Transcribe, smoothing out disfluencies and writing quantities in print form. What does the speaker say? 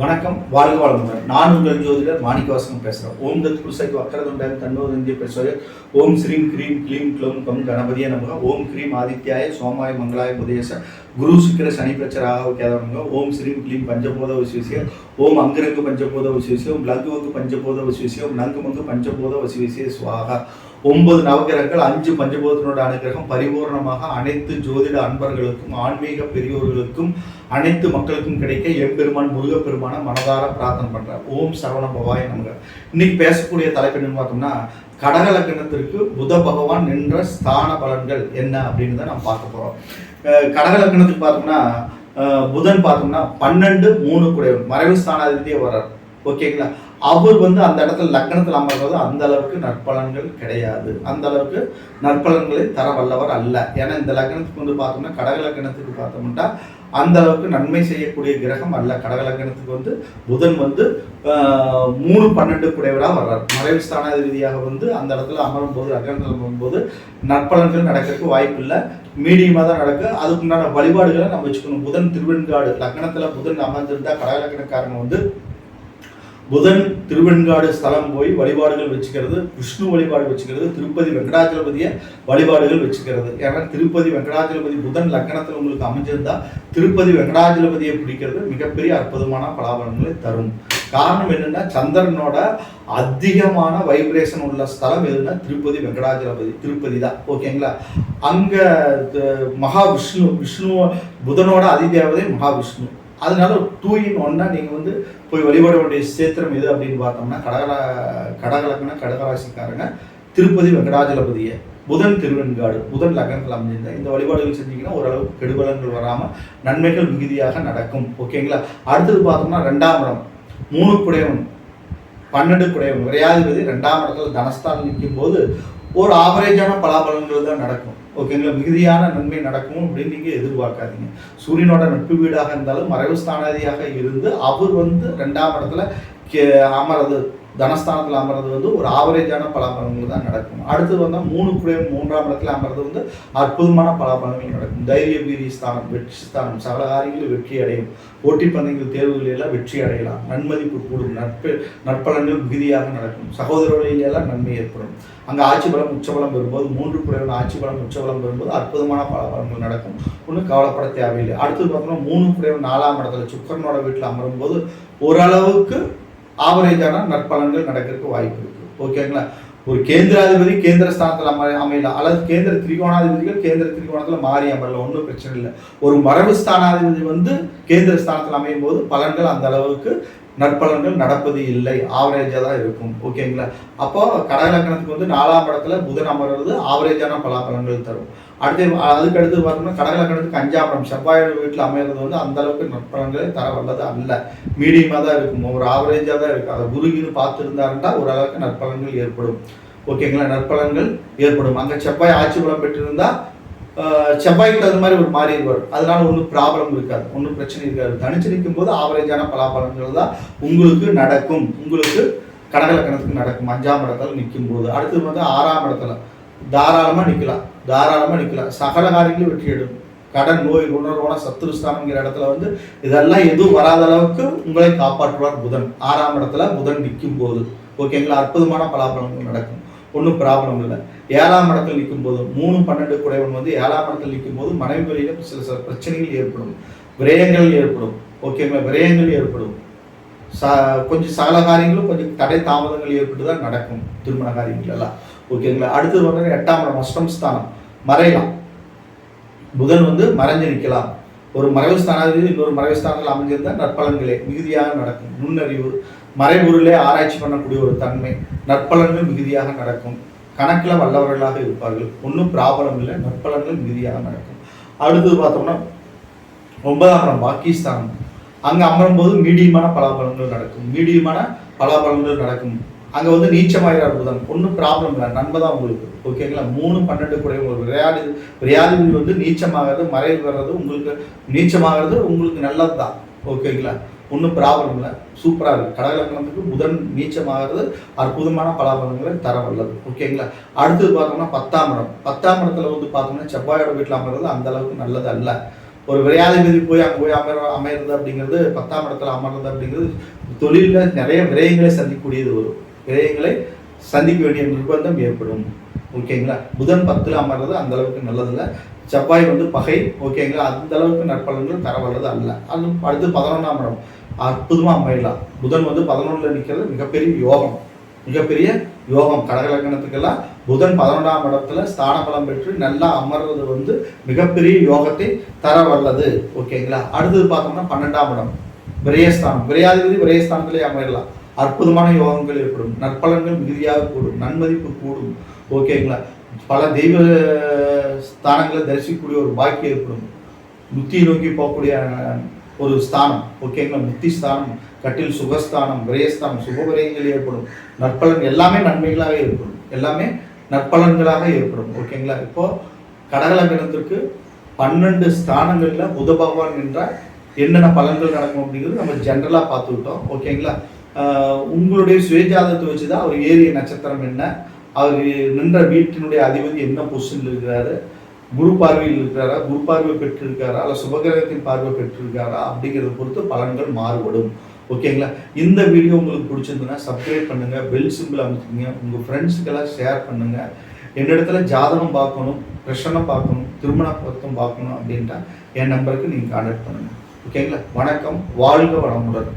வணக்கம், வாழ்க வளமுடன். நான் உங்கள் ஜோதிடர் மாணிக்கவாசகம் பேசுகிறேன். ஓம் தத் புருஷைக்கு வக்கரதுண்டாயம் தன்னோதந்திய பேசுவது. ஓம் ஸ்ரீம் க்ரீம் க்ளீம் க்ளௌம் கம் கணபதியே நமக. ஓம் க்ரீம் ஆதித்யாய சோமாய மங்களாய புதேச குரு சுக்கிர சனி பிரச்சராக கேதவங்க. ஓம் ஸ்ரீம் க்ளீம் பஞ்சபோத வசிவிசிய. ஓம் அங்கிரங்கு பஞ்சபோத வசிவிசிய. ஓம் லங்குவங்கு பஞ்சபோத வசிவிசிய. ஓம் நங்குமங்கு பஞ்சபோத வசிவிசிய சுவாகா. 9 நவகிரகங்கள், 5 பஞ்சபூதத்தினோட அனுகிரகம் பரிபூர்ணமாக அனைத்து ஜோதிட அன்பர்களுக்கும் ஆன்மீக பெரியோர்களுக்கும் அனைத்து மக்களுக்கும் கிடைக்க எம்பெருமான் முருகப்பெருமான மனதார பிரார்த்தனை பண்றார். ஓம் சரவண பவாய நமக. இன்னைக்கு பேசக்கூடிய தலைப்பு என்னன்னு பார்த்தோம்னா, கடக லக்னத்திற்கு புத பகவான் நின்ற ஸ்தான பலன்கள் என்ன அப்படின்னு தான் நம்ம பார்க்க போறோம். கடக லக்னத்துக்கு பார்த்தோம்னா புதன் பார்த்தோம்னா 12-3 குடையவன் மறைவு ஸ்தானாதிபதியே வர்றார். ஓகேங்களா? அவர் அந்த இடத்துல லக்னத்தில் அமர்வது அந்த அளவுக்கு நற்பலன்கள் கிடையாது, அந்த அளவுக்கு நற்பலன்களை தர வல்லவர் அல்ல. ஏன்னா இந்த லக்னத்துக்கு பார்த்தோம்னா கடக லக்னத்துக்கு பார்த்தோம்னா அந்த அளவுக்கு நன்மை செய்யக்கூடிய கிரகம் அல்ல. கடக லக்னத்துக்கு புதன் 3-12 குடையவராக வர்றார். மறைவு ஸ்தானாதிபதியாக அந்த இடத்துல அமரும் போது லக்னத்தில் அமரும்போது நற்பலன்கள் நடக்கிறதுக்கு வாய்ப்பு இல்லை, மீடியமாக தான் நடக்கு. அதுக்குண்டான வழிபாடுகளை நம்ம வச்சுக்கணும். புதன் திருவெண்காடு லக்னத்தில் புதன் அமர்ந்திருந்தா கடக லக்னக்காரங்க புதன் திருவெண்காடு ஸ்தலம் போய் வழிபாடுகள் வச்சுக்கிறது, விஷ்ணு வழிபாடு வச்சுக்கிறது, திருப்பதி வெங்கடாஜலபதியை வழிபாடுகள் வச்சுக்கிறது. ஏன்னா திருப்பதி வெங்கடாஜலபதி புதன் லக்னத்தில் உங்களுக்கு அமைஞ்சிருந்தா திருப்பதி வெங்கடாஜலபதியை பிடிக்கிறது மிகப்பெரிய அற்புதமான பலாபலன்களை தரும். காரணம் என்னன்னா, சந்திரனோட அதிகமான வைப்ரேஷன் உள்ள ஸ்தலம் எதுன்னா திருப்பதி வெங்கடாஜலபதி, திருப்பதி தான். ஓகேங்களா? அங்க விஷ்ணு புதனோட அதிதேவதை மகாவிஷ்ணு. அதனால 2 in 1 நீங்க போய் வழிபட வேண்டிய சேத்திரம் எது அப்படின்னு பார்த்தோம்னா கடகலக்கண கடகராசிக்காரங்க திருப்பதி வெங்கடாஜலபதியை புதன் திருவெண்காடு புதன் லக்னத்தில் அமைஞ்சிருந்தா இந்த வழிபாடுகள் செஞ்சீங்கன்னா ஓரளவுக்கு கெடுபலன்கள் வராம நன்மைகள் மிகுதியாக நடக்கும். ஓகேங்களா? அடுத்தது பார்த்தோம்னா 2ஆம் இடம் 3 குடையவன் 12 குடையவன் விரையாதிபதி 2ஆம் இடத்துல தனஸ்தானம் நிற்கும் போது ஒரு ஆவரேஜான பலாபலன்கள் தான் நடக்கும். ஓகேங்களா? மிகுதியான நன்மை நடக்கும் அப்படின்னு நீங்க எதிர்பார்க்காதீங்க. சூரியனோட நட்பு வீடாக இருந்தாலும் மறைவு ஸ்தானாதியாக இருந்து அவர் 2ஆம் இடத்துல அமர்றது தனஸ்தானத்தில் அமர்றது ஒரு ஆவரேஜான பலாபலன்கள் தான் நடக்கும். அடுத்து 3 குடையவன் 3ஆம் இடத்துல அமர்றது அற்புதமான பலாபலன்கள் நடக்கும். தைரிய வீரிய ஸ்தானம், வெற்றி ஸ்தானம், சகல காரியங்களும் வெற்றி அடையும். போட்டி பந்தயங்கள் தேர்வுகளில் எல்லாம் வெற்றி அடையலாம். நன்மதிப்பு கூடும். நற்பலன்கள் மிகுதியாக நடக்கும். சகோதரர்களிலெல்லாம் நன்மை ஏற்படும். அங்கே ஆட்சி பலம் உச்சபலம் வரும்போது 3 குடையவன் ஆட்சி பலம் உச்சபலம் வரும்போது அற்புதமான பலாபலன்கள் நடக்கும். ஒன்றும் கவலைப்பட தேவையில்லை. அடுத்தது பார்த்தோம்னா 3 குடையவன் 4ஆம் இடத்துல சுக்கரனோட வீட்டில் அமரும் போது ஓரளவுக்கு ஆவரேஜான நற்பலன்கள் நடக்கிறதுக்கு வாய்ப்பு இருக்கு. ஓகேங்களா? ஒரு கேந்திராதிபதி கேந்திர ஸ்தானத்தில் அமையலாம், அல்லது கேந்திர திரிகோணாதிபதிகள் கேந்திர திரிகோணத்தில் மாறி அமரலாம், ஒன்றும் பிரச்சனை இல்லை. ஒரு மறைவு ஸ்தானாதிபதி கேந்திர ஸ்தானத்தில் அமையும் போது பலன்கள் அந்த அளவுக்கு நற்பலன்கள் நடப்பது இல்லை, ஆவரேஜாக தான் இருக்கும். ஓகேங்களா? அப்போ கடக லக்னத்துக்கு 4ஆம் இடத்துல புதன் அமர்றது ஆவரேஜான பலாபலன்கள் தரும். அதுக்கு அடுத்து பார்த்தோம்னா கடக லக்னத்துக்கு 5ஆம் இடம் செவ்வாயோட வீட்டில் அமைகிறது அந்த அளவுக்கு நற்பலன்களை தர வல்லது அல்ல, மீடியமாக தான் இருக்கும், ஒரு ஆவரேஜாக தான் இருக்கும். அதை குருகின்னு பார்த்துருந்தாருன்னா ஓரளவுக்கு நற்பலன்கள் ஏற்படும். ஓகேங்களா? நற்பலன்கள் ஏற்படும். அங்கே செவ்வாய் ஆட்சி பலம் பெற்றிருந்தா செவ்வாய்க்கு தகுந்த மாதிரி ஒரு மாறி இருவார். அதனால ஒன்றும் ப்ராப்ளம் இருக்காது, ஒன்றும் பிரச்சனை இருக்காது. தனிச்சு நிற்கும் போது ஆவரேஜான பலாபலன்கள் தான் உங்களுக்கு நடக்கும். உங்களுக்கு கடக லக்னத்துக்கு நடக்கும் 5ஆம் இடத்துல நிற்கும் போது. அடுத்தது 6ஆம் இடத்துல தாராளமாக நிற்கலாம். சகல காரியங்களும் வெற்றி எடுக்கும். கடன், நோய், உணர்வான சத்துருஸ்தானங்கிற இடத்துல இதெல்லாம் எதுவும் வராத அளவுக்கு உங்களை காப்பாற்றுவார் புதன். 6ஆம் இடத்துல புதன் நிற்கும் போது. ஓகேங்களா? அற்புதமான பலாபலன்கள் நடக்கும், ஒன்றும் ப்ராப்ளம் இல்லை. 7ஆம் இடத்தில் நிற்கும் போது 3-12 குடையவன் 7ஆம் இடத்தில் நிற்கும் போது மனைவி வழியில சில பிரச்சனைகள் ஏற்படும், விரயங்கள் ஏற்படும். ஓகேங்களா? விரயங்கள் ஏற்படும். கொஞ்சம் சகல காரியங்களும் கொஞ்சம் தடை தாமதங்கள் ஏற்பட்டு தான் நடக்கும், திருமண காரியங்கள் எல்லாம். ஓகேங்களா? அடுத்தது 8ஆம் இடம் அஷ்டம் ஸ்தானம் மறையலாம். புதன் மறைஞ்சு நிற்கலாம். ஒரு மறைவு ஸ்தானாதிபதி இன்னொரு மறைவு ஸ்தானத்தில் அமைஞ்சிருந்தால் நற்பலன்களே மிகுதியாக நடக்கும். நுண்ணறிவு, மறைபொருளே ஆராய்ச்சி பண்ணக்கூடிய ஒரு தன்மை, நற்பலன்கள் மிகுதியாக நடக்கும். கணக்கில் வல்லவர்களாக இருப்பார்கள், ஒன்றும் ப்ராப்ளம் இல்லை, நற்பலன்கள் மிகுதியாக நடக்கும். அடுத்தது பார்த்தோம்னா 9ஆம் இடம் பாக்கிஸ்தானம் அங்கே அமரும் போது மீடியமான பலாபலன்கள் நடக்கும். அங்கே நீச்சமாயிரார் புதன், ஒன்றும் ப்ராப்ளம் இல்லை, நன்மை தான் உங்களுக்கு. ஓகேங்களா? 3-12 குடையவங்க விரையாதிபதி நீச்சமாகிறது, மறைவு வர்றது உங்களுக்கு நீச்சமாகிறது உங்களுக்கு நல்லது தான். ஓகேங்களா? ஒன்றும் ப்ராப்ளம் இல்லை, சூப்பராக இருக்குது. கடக லக்னத்துக்கு புதன் நீச்சமாகிறது அற்புதமான பலாபலன்களை தர வல்லது. ஓகேங்களா? அடுத்தது பார்த்தோம்னா 10ஆம் இடம் இடத்துல பார்த்தோம்னா செவ்வாயோட வீட்டில் அமர்றது அந்த அளவுக்கு நல்லது அல்ல. ஒரு விரையாதிபதி போய் அங்கே போய் அமையிறது அப்படிங்கிறது 10ஆம் இடத்துல அமர்றது அப்படிங்கிறது தொழிலில் நிறைய விரயங்களை சந்திக்கக்கூடியது வரும். விரயங்களை சந்திக்க வேண்டிய நிர்பந்தம் ஏற்படும். ஓகேங்களா. புதன் 10ல் அமர்றது அந்த அளவுக்கு நல்லதில்லை. செவ்வாய் பகை. ஓகேங்களா. அந்த அளவுக்கு நற்பலன்கள் தர வல்லது அல்ல. அது அடுத்து 11ஆம் இடம் அற்புதமாக அமையலாம். புதன் 11ல் நிற்கிறது மிகப்பெரிய யோகம். மிகப்பெரிய யோகம். கடக லக்னத்துக்கெல்லாம் புதன் 11ஆம் இடத்துல ஸ்தான பலம் பெற்று நல்லா அமர்றது மிகப்பெரிய யோகத்தை தர வல்லது. ஓகேங்களா. அடுத்தது பார்த்தோம்னா 12ஆம் இடம் விரயஸ்தானம். விரையாதிபதி விரயஸ்தானத்திலே அமையலாம். அற்புதமான யோகங்கள் ஏற்படும். நற்பலன்கள் மிகுதியாக கூடும். நன்மதிப்பு கூடும். ஓகேங்களா. பல தெய்வ ஸ்தானங்களை தரிசிக்கக்கூடிய ஒரு பாக்கியம் ஏற்படும். முத்தியை நோக்கி போகக்கூடிய ஒரு ஸ்தானம். ஓகேங்களா. முத்தி ஸ்தானம், கட்டில் சுகஸ்தானம், விரயஸ்தானம், சுபவிரயங்கள் ஏற்படும். நற்பலன் எல்லாமே நன்மைகளாக ஏற்படும். எல்லாமே நற்பலன்களாக ஏற்படும். ஓகேங்களா. இப்போ கடகலக்கணத்திற்கு 12 ஸ்தானங்களில் புத பகவான் என்றால் என்னென்ன பலன்கள் நடக்கும் அப்படிங்கிறது நம்ம ஜென்ரலாக பார்த்துக்கிட்டோம். ஓகேங்களா. உங்களுடைய சுயஜாதத்தை வச்சு தான் அவர் ஏறிய நட்சத்திரம் என்ன, அவர் நின்ற வீட்டினுடைய அதிபதி என்ன பொசிஷனில் இருக்கிறாரு, குரு பார்வையில் இருக்கிறாரா, குரு பார்வை பெற்றிருக்காரா, அல்ல சுபகிரகத்தின் பார்வை பெற்றிருக்காரா அப்படிங்கிறத பொறுத்து பலன்கள் மாறுபடும். ஓகேங்களா. இந்த வீடியோ உங்களுக்கு பிடிச்சிருந்ததுன்னா சப்ஸ்கிரைப் பண்ணுங்கள், பெல் சிம்பிள் அமைச்சுங்க, உங்கள் ஃப்ரெண்ட்ஸுக்கெல்லாம் ஷேர் பண்ணுங்கள். என்னிடத்துல ஜாதகம் பார்க்கணும், பிரச்சனை பார்க்கணும், திருமண பொருத்தம் பார்க்கணும் அப்படின்ட்டா என் நம்பருக்கு நீங்கள் கான்டாக்ட் பண்ணுங்கள். ஓகேங்களா. வணக்கம். வாழ்க வளமுடன்.